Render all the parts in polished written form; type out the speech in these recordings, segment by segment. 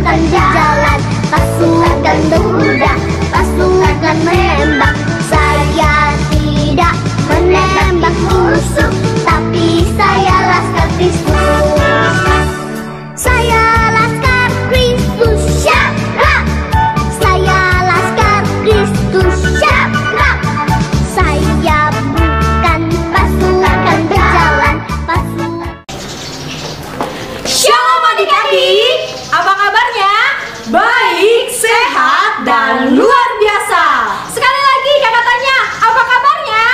pasukan berjalan, pasukan berkuda, pasukan menembak. Saya tidak menembak musuh, tapi saya Laskar Kristus. Saya Laskar Kristus Syabrak. Saya Laskar Kristus Syabrak. Saya bukan pasukan berjalan, pasukan. Shalom adik-adik, apa kabarnya? Baik, sehat, dan luar biasa. Sekali lagi kakak tanya, apa kabarnya?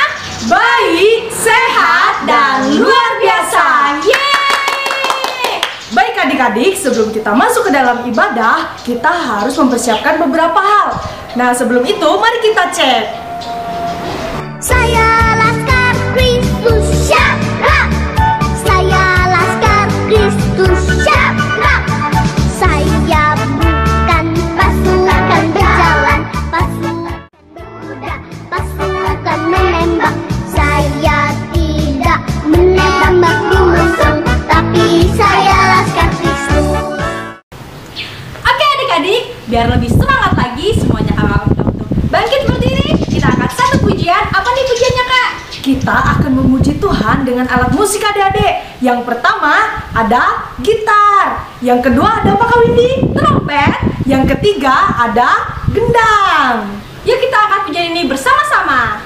Baik, sehat, dan luar biasa. Yeay! Baik adik-adik, sebelum kita masuk ke dalam ibadah, kita harus mempersiapkan beberapa hal. Nah, sebelum itu mari kita cek. Saya Laskar Kristus Syabrak. Saya Laskar Kristus Syabrak. Saya bukan pasukan berjalan, pasukan berkuda, pasukan menembak. Saya tidak menembak musuh, tapi saya Laskar Kristus. Oke adik-adik, biar lebih semangat lagi semuanya kakak untuk bangkit berdiri. Kita akan satu pujian. Apa nih pujiannya kak? Kita akan memuji Tuhan dengan alat musik adik-adik. Yang pertama ada gitar. Yang kedua ada apa Kak Windy? Trompet. Yang ketiga ada gendang. Yuk kita akan pujian ini bersama-sama.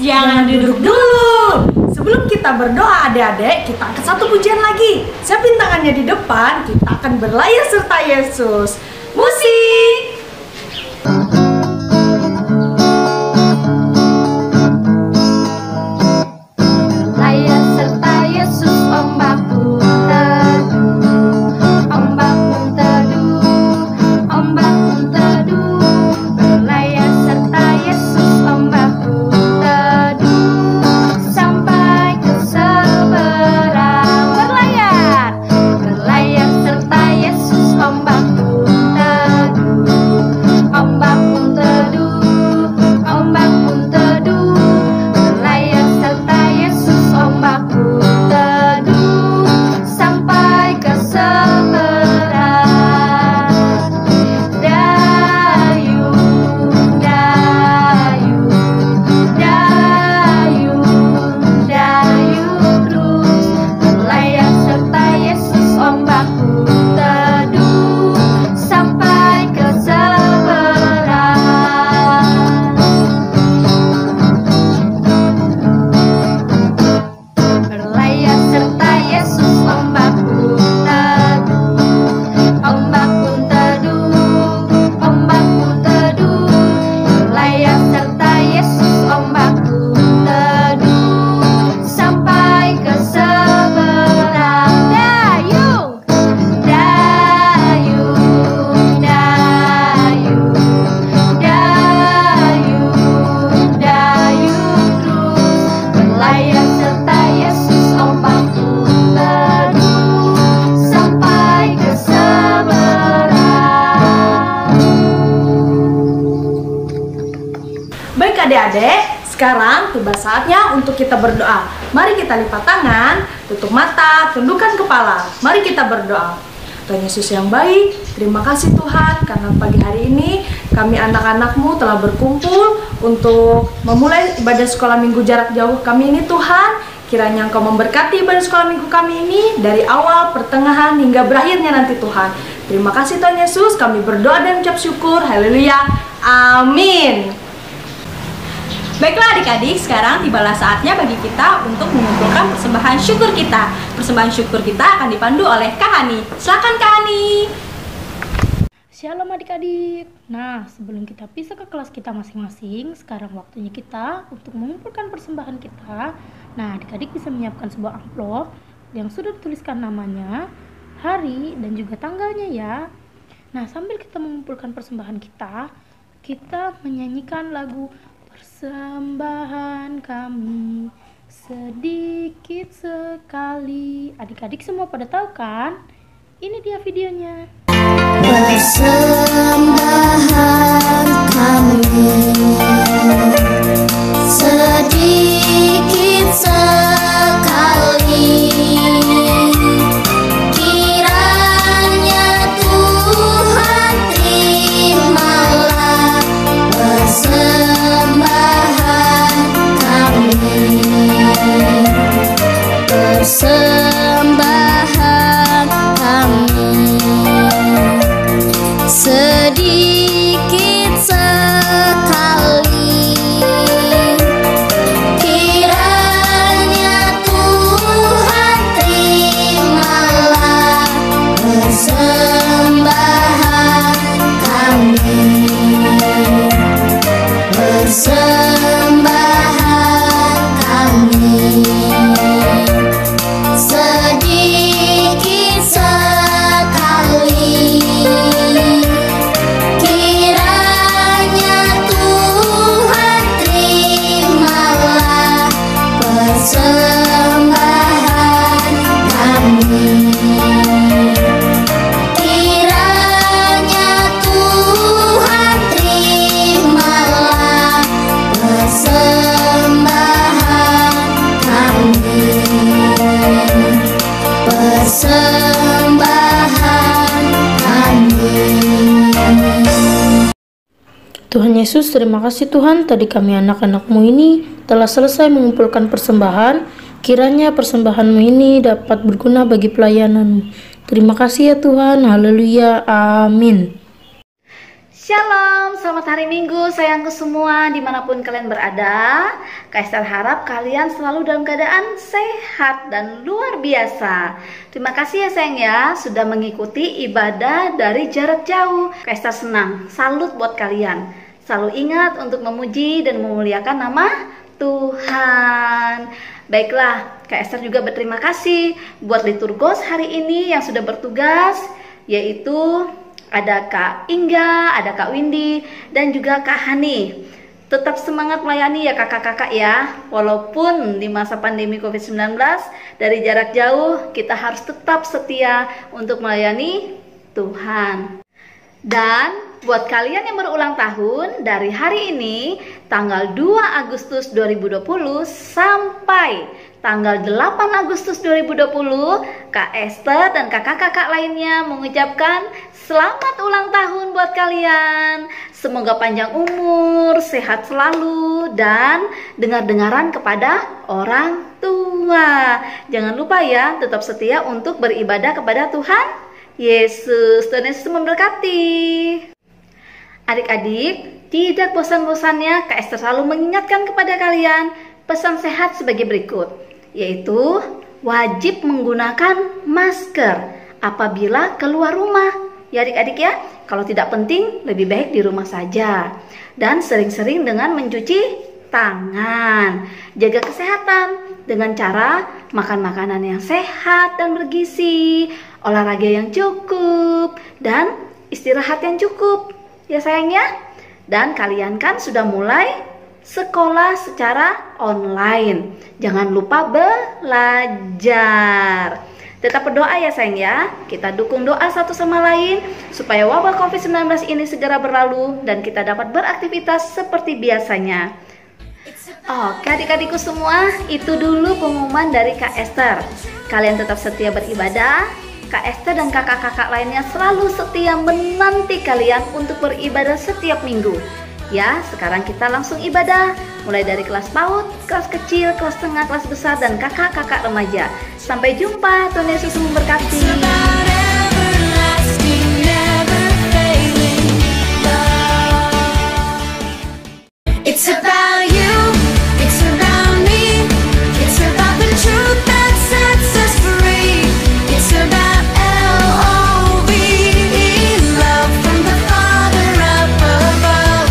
Jangan duduk dulu. Sebelum kita berdoa adik-adik, kita akan satu pujian lagi. Siapin tangannya di depan, kita akan berlayar serta Yesus. Musik. Berlayar serta Yesus, ombak pun teduh, ombak pun teduh, ombak pun teduh. Berlayar serta Yesus, ombak pun teduh, sampai ke seberang. Berlayar, berlayar serta Yesus, ombak pun teduh. adik-adik, sekarang tiba saatnya untuk kita berdoa. Mari kita lipat tangan, tutup mata, tundukkan kepala. Mari kita berdoa. Tuhan Yesus yang baik, terima kasih Tuhan karena pagi hari ini kami anak-anak-Mu telah berkumpul untuk memulai ibadah sekolah minggu jarak jauh kami ini Tuhan. Kiranya Engkau memberkati ibadah sekolah minggu kami ini dari awal, pertengahan, hingga berakhirnya nanti Tuhan. Terima kasih Tuhan Yesus, kami berdoa dan ucap syukur. Haleluya, amin. Baiklah adik-adik, sekarang tibalah saatnya bagi kita untuk mengumpulkan persembahan syukur kita. Persembahan syukur kita akan dipandu oleh Kak Hani. Silakan Kak Hani. Shalom adik-adik. Nah, sebelum kita pisah ke kelas kita masing-masing, sekarang waktunya kita untuk mengumpulkan persembahan kita. Nah, adik-adik bisa menyiapkan sebuah amplop yang sudah dituliskan namanya, hari, dan juga tanggalnya ya. Nah, sambil kita mengumpulkan persembahan kita menyanyikan lagu Persembahan kami sedikit sekali. Adik-adik semua pada tahu kan? Ini dia videonya. Persembahan kami sedikit sekali, kiranya Tuhan terimalah persembahan kami. Persembahan kami sedikit sekali, kiranya Tuhan terimalah persembahan kami. Persembahan kami sedikit sekali, kiranya Tuhan terimalah persembahan kami. Kiranya Tuhan terimalah persembahan kami. Persembahan kami. Tuhan Yesus, terima kasih Tuhan, tadi kami anak-anak-Mu ini telah selesai mengumpulkan persembahan. Kiranya persembahan-Mu ini dapat berguna bagi pelayanan-Mu. Terima kasih ya Tuhan, haleluya, amin. Shalom, selamat hari Minggu sayangku semua dimanapun kalian berada. Kak Esther harap kalian selalu dalam keadaan sehat dan luar biasa. Terima kasih ya sayang ya sudah mengikuti ibadah dari jarak jauh. Kak Esther senang, salut buat kalian. Selalu ingat untuk memuji dan memuliakan nama Tuhan. Baiklah, Kak Esther juga berterima kasih buat liturgos hari ini yang sudah bertugas, yaitu ada Kak Ingga, ada Kak Windy, dan juga Kak Hani. Tetap semangat melayani ya kakak-kakak ya. Walaupun di masa pandemi COVID-19 dari jarak jauh, kita harus tetap setia untuk melayani Tuhan. Dan buat kalian yang berulang tahun, dari hari ini tanggal 2 Agustus 2020 sampai tanggal 8 Agustus 2020, Kak Esther dan kakak-kakak lainnya mengucapkan selamat ulang tahun buat kalian. Semoga panjang umur, sehat selalu, dan dengar-dengaran kepada orang tua. Jangan lupa ya, tetap setia untuk beribadah kepada Tuhan Yesus. Tuhan Yesus memberkati. Adik-adik, tidak bosan-bosannya Kak Esther selalu mengingatkan kepada kalian pesan sehat sebagai berikut, yaitu wajib menggunakan masker apabila keluar rumah. Ya adik-adik ya, kalau tidak penting lebih baik di rumah saja. Dan sering-sering dengan mencuci tangan. Jaga kesehatan dengan cara makan makanan yang sehat dan bergizi, olahraga yang cukup, dan istirahat yang cukup. Ya sayangnya. Dan kalian kan sudah mulai sekolah secara online. Jangan lupa belajar. Tetap berdoa ya sayang ya. Kita dukung doa satu sama lain supaya wabah COVID-19 ini segera berlalu dan kita dapat beraktivitas seperti biasanya. Oke adik-adikku semua, itu dulu pengumuman dari Kak Esther. Kalian tetap setia beribadah. Kak Esther dan kakak-kakak lainnya selalu setia menanti kalian untuk beribadah setiap minggu. Ya, sekarang kita langsung ibadah. Mulai dari kelas PAUD, kelas kecil, kelas tengah, kelas besar, dan kakak-kakak remaja. Sampai jumpa, Tuhan Yesus memberkati. It's about you, it's about me, it's about the truth that sets us free. It's about L-O-V-E, love from the Father up above.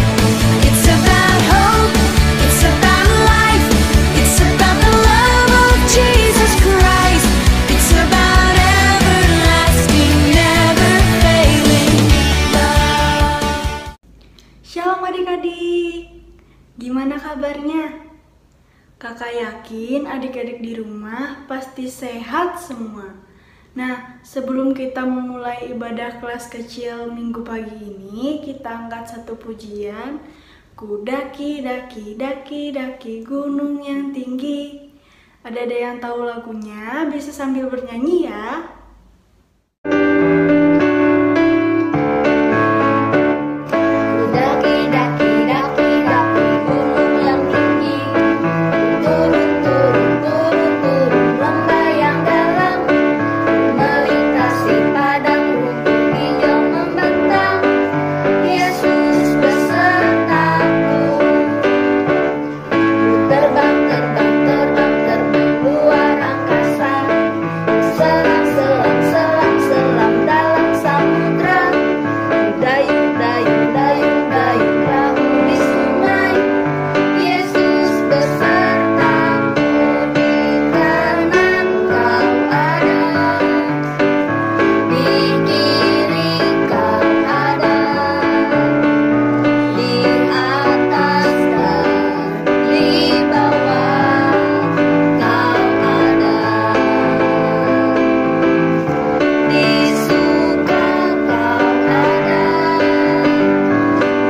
It's about hope, it's about life, it's about the love of Jesus Christ. It's about everlasting, never failing love. Shalom adik-adik, gimana kabarnya? Kakak yakin adik-adik di rumah pasti sehat semua. Nah, sebelum kita memulai ibadah kelas kecil minggu pagi ini, kita angkat satu pujian. Ku daki, daki, daki, daki gunung yang tinggi. Ada yang tahu lagunya? Bisa sambil bernyanyi ya. Daki, daki, daki, daki gunung yang tinggi. Turun, turun, turun, turun lembah yang dalam. Melintasi padang rumput hijau membentang. Yesus besertaku. Terbang, terbang, terbang, terbang luar angkasa. Selam, selam, selam, selam dalam samudra. Dayung, dayung, dayung, dayung perahu di sungai. Yesus besertaku, di kanan kau ada, di kiri kau ada, di atas dan di bawah kau ada, di suka kau ada,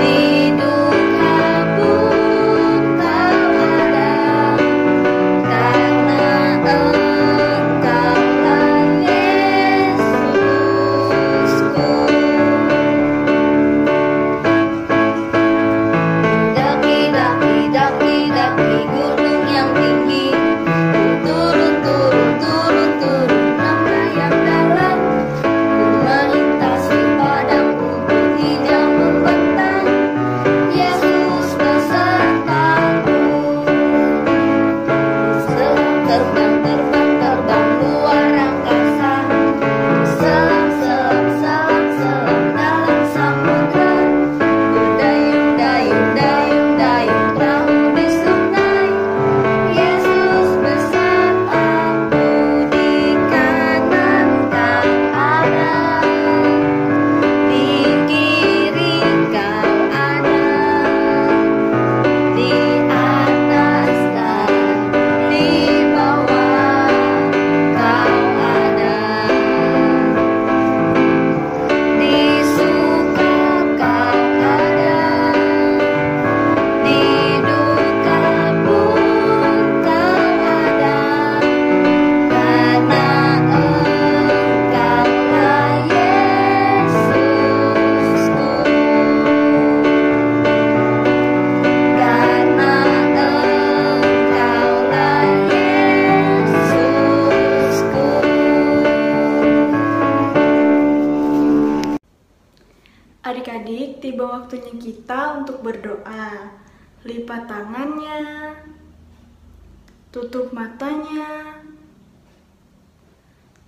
di duka pun kau ada, karena Engkaulah Yesusku. Daki, daki, daki, daki gunung yang tinggi. Turun, turun, turun, turun lembah yang dalam. Ku melintasi padang rumput hijau membentang. Yesus besertaku. Selam, terbang, terbang, terbang luar angkasa. Selam, selam, selam, selam dalam samudra. Dayung, dayung, dayung, dayung perahu di sungai. Yesus besertaku, di kanan kau ada, di kiri kau ada, di atas dan di bawah kau ada, di suka kau ada, di duka pun kau ada, karena Engkaulah Yesusku. Karena Engkaulah Yesusku. Adik-adik, tiba waktunya kita untuk berdoa. Lipat tangannya, tutup matanya,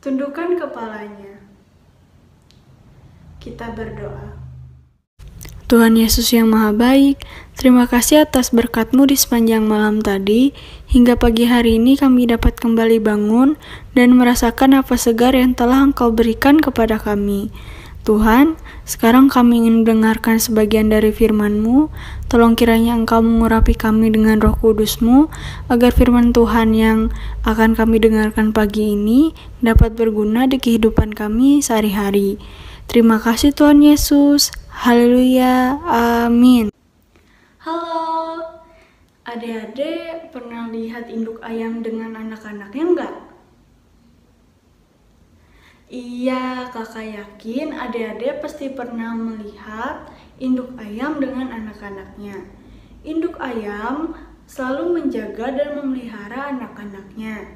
tundukkan kepalanya. Kita berdoa. Tuhan Yesus yang Maha Baik, terima kasih atas berkat-Mu di sepanjang malam tadi. Hingga pagi hari ini kami dapat kembali bangun dan merasakan nafas segar yang telah Engkau berikan kepada kami. Tuhan, sekarang kami ingin mendengarkan sebagian dari firman-Mu. Tolong kiranya Engkau mengurapi kami dengan Roh Kudus-Mu, agar firman Tuhan yang akan kami dengarkan pagi ini dapat berguna di kehidupan kami sehari-hari. Terima kasih Tuhan Yesus. Haleluya. Amin. Halo. Adik-adik pernah lihat induk ayam dengan anak-anaknya enggak? Iya, kakak yakin adik-adik pasti pernah melihat induk ayam dengan anak-anaknya. Induk ayam selalu menjaga dan memelihara anak-anaknya.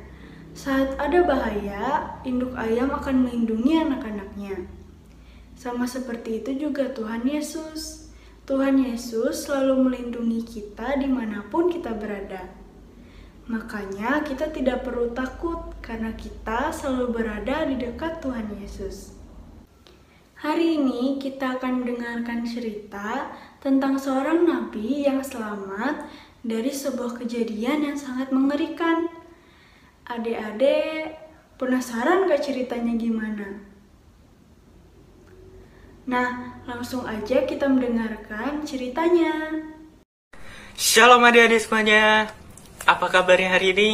Saat ada bahaya, induk ayam akan melindungi anak-anaknya. Sama seperti itu juga Tuhan Yesus. Tuhan Yesus selalu melindungi kita dimanapun kita berada. Makanya kita tidak perlu takut karena kita selalu berada di dekat Tuhan Yesus. Hari ini kita akan mendengarkan cerita tentang seorang nabi yang selamat dari sebuah kejadian yang sangat mengerikan. Adik-adik penasaran gak ceritanya gimana? Nah, langsung aja kita mendengarkan ceritanya. Shalom adik-adik semuanya. Apa kabarnya hari ini?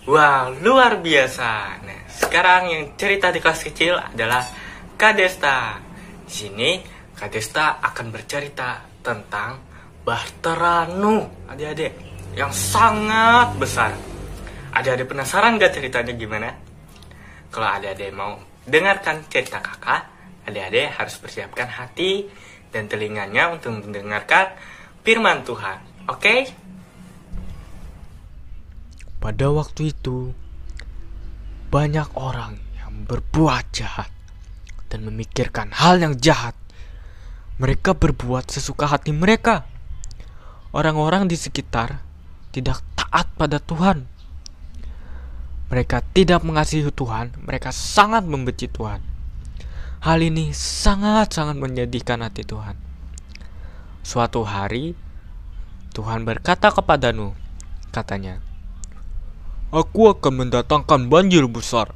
Wah, luar biasa. Nah, sekarang yang cerita di kelas kecil adalah Kak Desta. Di sini Kak Desta akan bercerita tentang Bahtera Nuh, adik-adik, yang sangat besar. Adik-adik penasaran gak ceritanya gimana? Kalau adik-adik mau dengarkan cerita kakak, adik-adik harus persiapkan hati dan telinganya untuk mendengarkan firman Tuhan. Oke? Pada waktu itu, banyak orang yang berbuat jahat dan memikirkan hal yang jahat. Mereka berbuat sesuka hati mereka. Orang-orang di sekitar tidak taat pada Tuhan. Mereka tidak mengasihi Tuhan, mereka sangat membenci Tuhan. Hal ini sangat-sangat menyedihkan hati Tuhan. Suatu hari, Tuhan berkata kepada Nuh, katanya, "Aku akan mendatangkan banjir besar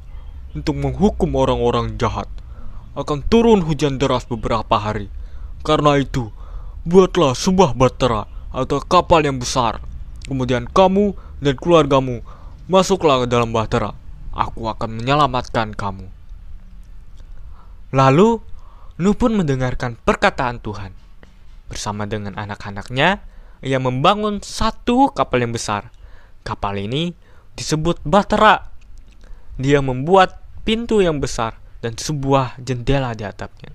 untuk menghukum orang-orang jahat. Akan turun hujan deras beberapa hari. Karena itu, buatlah sebuah bahtera atau kapal yang besar. Kemudian kamu dan keluargamu masuklah ke dalam bahtera. Aku akan menyelamatkan kamu." Lalu, Nuh pun mendengarkan perkataan Tuhan. Bersama dengan anak-anaknya, ia membangun satu kapal yang besar. Kapal ini disebut bahtera. Dia membuat pintu yang besar dan sebuah jendela di atapnya.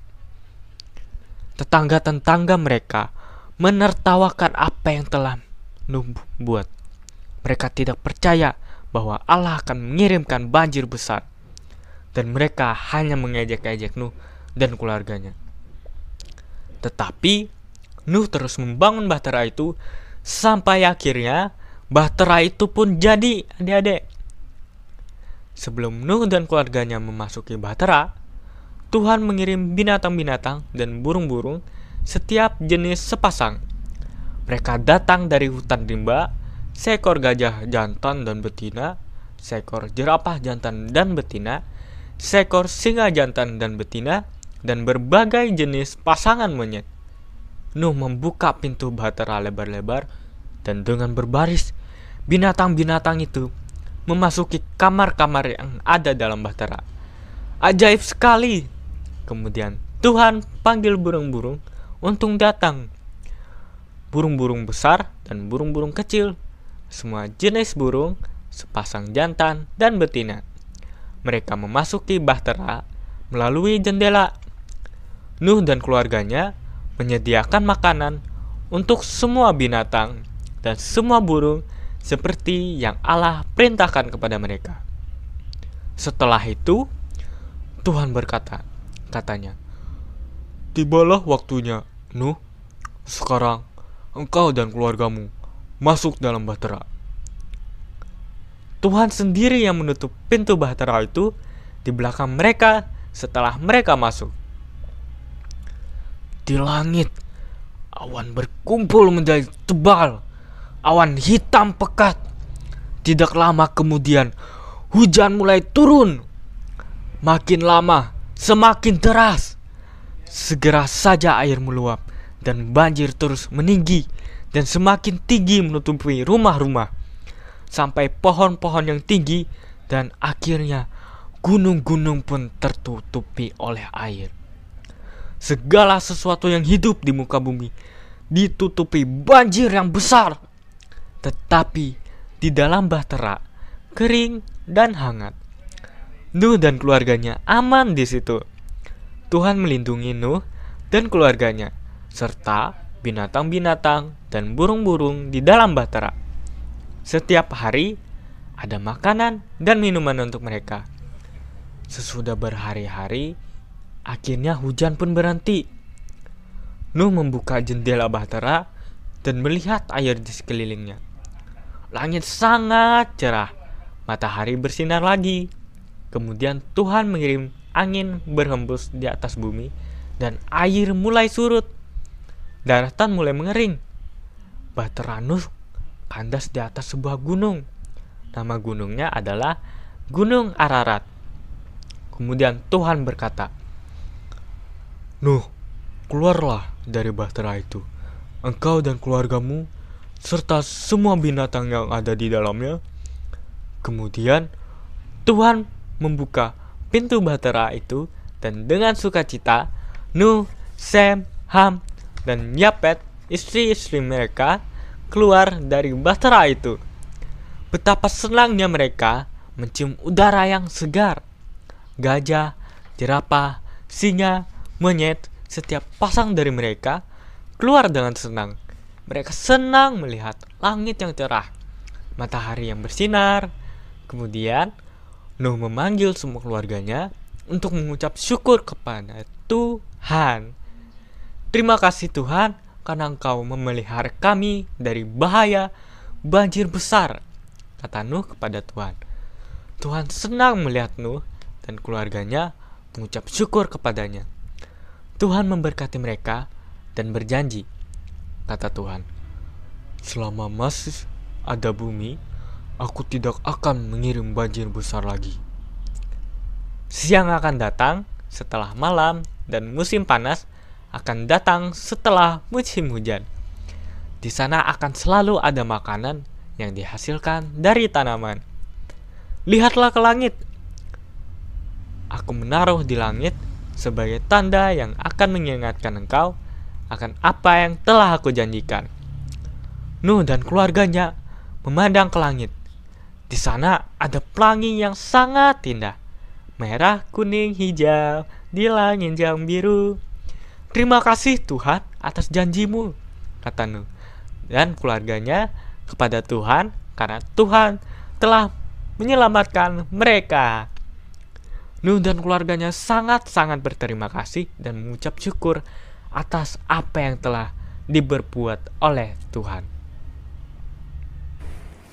Tetangga-tetangga mereka menertawakan apa yang telah Nuh buat. Mereka tidak percaya bahwa Allah akan mengirimkan banjir besar, dan mereka hanya mengejek-ejek Nuh dan keluarganya. Tetapi Nuh terus membangun bahtera itu sampai akhirnya bahtera itu pun jadi, adik-adik. Sebelum Nuh dan keluarganya memasuki bahtera, Tuhan mengirim binatang-binatang dan burung-burung setiap jenis sepasang. Mereka datang dari hutan rimba, seekor gajah jantan dan betina, seekor jerapah jantan dan betina, seekor singa jantan dan betina, dan berbagai jenis pasangan monyet. Nuh membuka pintu bahtera lebar-lebar, dan dengan berbaris, binatang-binatang itu memasuki kamar-kamar yang ada dalam bahtera. Ajaib sekali. Kemudian Tuhan panggil burung-burung untuk datang. Burung-burung besar dan burung-burung kecil, semua jenis burung, sepasang jantan dan betina. Mereka memasuki bahtera melalui jendela. Nuh dan keluarganya menyediakan makanan untuk semua binatang dan semua burung seperti yang Allah perintahkan kepada mereka. Setelah itu, Tuhan berkata, katanya, "Tibalah waktunya, Nuh. Sekarang engkau dan keluargamu masuk dalam bahtera." Tuhan sendiri yang menutup pintu bahtera itu di belakang mereka setelah mereka masuk. Di langit, awan berkumpul menjadi tebal, awan hitam pekat. Tidak lama kemudian, hujan mulai turun. Makin lama, semakin deras. Segera saja air meluap dan banjir terus meninggi dan semakin tinggi menutupi rumah-rumah, sampai pohon-pohon yang tinggi, dan akhirnya gunung-gunung pun tertutupi oleh air. Segala sesuatu yang hidup di muka bumi ditutupi banjir yang besar. tetapi di dalam bahtera kering dan hangat. Nuh dan keluarganya aman di situ. Tuhan melindungi Nuh dan keluarganya serta binatang-binatang dan burung-burung di dalam bahtera. Setiap hari ada makanan dan minuman untuk mereka. Sesudah berhari-hari, akhirnya hujan pun berhenti. Nuh membuka jendela bahtera dan melihat air di sekelilingnya. Langit sangat cerah, matahari bersinar lagi. Kemudian Tuhan mengirim angin berhembus di atas bumi dan air mulai surut. Daratan mulai mengering. Bahtera Nuh kandas di atas sebuah gunung. Nama gunungnya adalah Gunung Ararat. Kemudian Tuhan berkata, "Nuh, keluarlah dari bahtera itu, engkau dan keluargamu, serta semua binatang yang ada di dalamnya." Kemudian Tuhan membuka pintu bahtera itu, dan dengan sukacita Nuh, Sem, Ham, dan Yapet, istri-istri mereka, keluar dari bahtera itu. Betapa senangnya mereka mencium udara yang segar. Gajah, jerapah, singa, monyet, setiap pasang dari mereka keluar dengan senang. Mereka senang melihat langit yang cerah, matahari yang bersinar. Kemudian Nuh memanggil semua keluarganya untuk mengucap syukur kepada Tuhan. "Terima kasih Tuhan, karena Engkau memelihara kami dari bahaya banjir besar," kata Nuh kepada Tuhan. Tuhan senang melihat Nuh dan keluarganya mengucap syukur kepadanya. Tuhan memberkati mereka dan berjanji, kata Tuhan, "Selama masih ada bumi, aku tidak akan mengirim banjir besar lagi." Siang akan datang setelah malam, dan musim panas akan datang setelah musim hujan. Di sana akan selalu ada makanan yang dihasilkan dari tanaman. Lihatlah ke langit. Aku menaruh di langit sebagai tanda yang akan mengingatkan engkau akan apa yang telah aku janjikan. Nuh dan keluarganya memandang ke langit. Di sana ada pelangi yang sangat indah. Merah, kuning, hijau, di langit yang biru. "Terima kasih Tuhan atas janjimu," kata Nuh dan keluarganya kepada Tuhan, karena Tuhan telah menyelamatkan mereka. Nuh dan keluarganya sangat-sangat berterima kasih dan mengucap syukur atas apa yang telah diberbuat oleh Tuhan.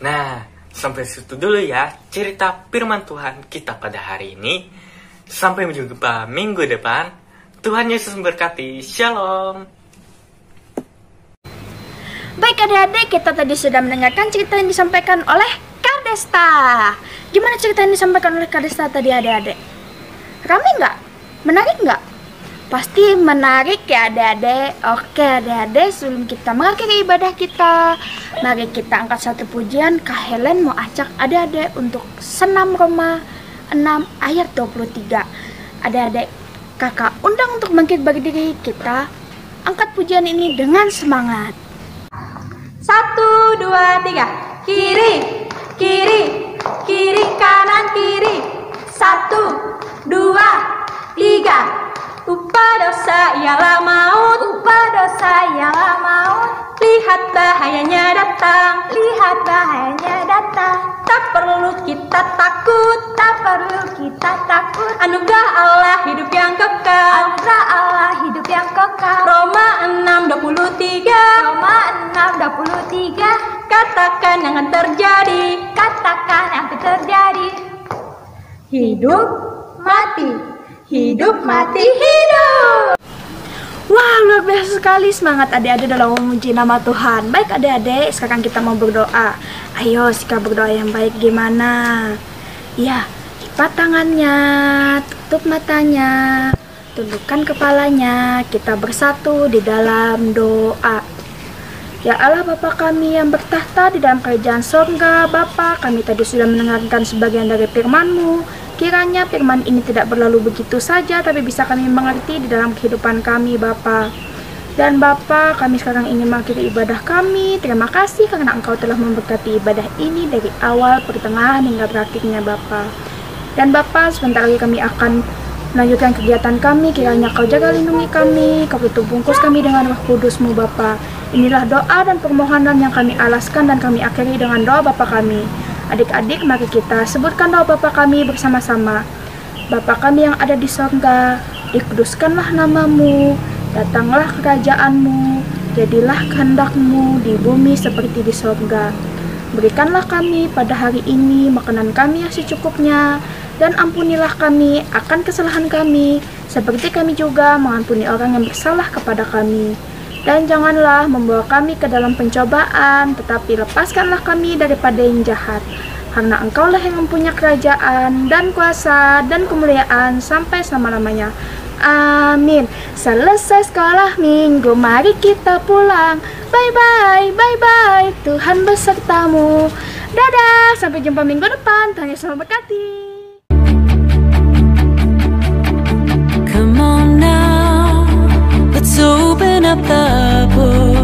Nah, sampai situ dulu ya cerita firman Tuhan kita pada hari ini. Sampai berjumpa minggu depan. Tuhan Yesus memberkati. Shalom. Baik adik-adik, kita tadi sudah mendengarkan cerita yang disampaikan oleh Kak Desta. Gimana cerita yang disampaikan oleh Kak Desta tadi adik-adik? Rame nggak? Menarik nggak? Pasti menarik ya adik-adik. Oke adik-adik, sebelum kita mengakhiri ibadah kita, mari kita angkat satu pujian. Kak Helen mau ajak adik-adik untuk senam Roma 6 ayat 23. Adik-adik, kakak undang untuk bangkit berdiri. Kita angkat pujian ini dengan semangat. 1, 2, 3. Kiri, kiri, kiri, kanan, kiri. 1, 2, 3. Upah dosa ialah maut, upah dosa ialah maut. Lihat bahayanya datang, lihat bahayanya datang. Tak perlu kita takut, tak perlu kita takut. Anugerah Allah hidup yang kekal, anugerah Allah hidup yang kekal. Roma 6:23, Roma 6:23. Katakan yang akan terjadi, katakan yang akan terjadi. Hidup, mati, hidup, mati, hidup. Wah, luar biasa sekali semangat adik-adik dalam memuji nama Tuhan. Baik adik-adik, sekarang kita mau berdoa. Ayo, sikap berdoa yang baik gimana? Ya, lipat tangannya, tutup matanya, tundukkan kepalanya. Kita bersatu di dalam doa. Ya Allah Bapa kami yang bertahta di dalam kerajaan sorga, Bapa, kami tadi sudah mendengarkan sebagian dari firman-Mu. Kiranya firman ini tidak berlalu begitu saja, tapi bisa kami mengerti di dalam kehidupan kami, Bapa. Dan Bapa, kami sekarang ingin mengakhiri ibadah kami. Terima kasih karena Engkau telah memberkati ibadah ini dari awal, pertengahan, hingga berakhirnya Bapa. Dan Bapa, sebentar lagi kami akan melanjutkan kegiatan kami. Kiranya Kau jaga lindungi kami, Kau tutup bungkus kami dengan Roh Kudus-Mu Bapa. Inilah doa dan permohonan yang kami alaskan dan kami akhiri dengan doa Bapa kami. Adik-adik, mari kita sebutkan doa Bapa kami bersama-sama. Bapa kami yang ada di sorga, dikuduskanlah nama-Mu, datanglah kerajaan-Mu, jadilah kehendak-Mu di bumi seperti di sorga. Berikanlah kami pada hari ini makanan kami yang secukupnya, dan ampunilah kami akan kesalahan kami, seperti kami juga mengampuni orang yang bersalah kepada kami. Dan janganlah membawa kami ke dalam pencobaan, tetapi lepaskanlah kami daripada yang jahat. Karena Engkaulah yang mempunyai kerajaan dan kuasa dan kemuliaan sampai selama-lamanya. Amin. Selesai sekolah minggu, mari kita pulang. Bye-bye, bye-bye, Tuhan besertamu. Dadah, sampai jumpa minggu depan. Tuhan Yesus memberkati. Come on now, let's open up the book.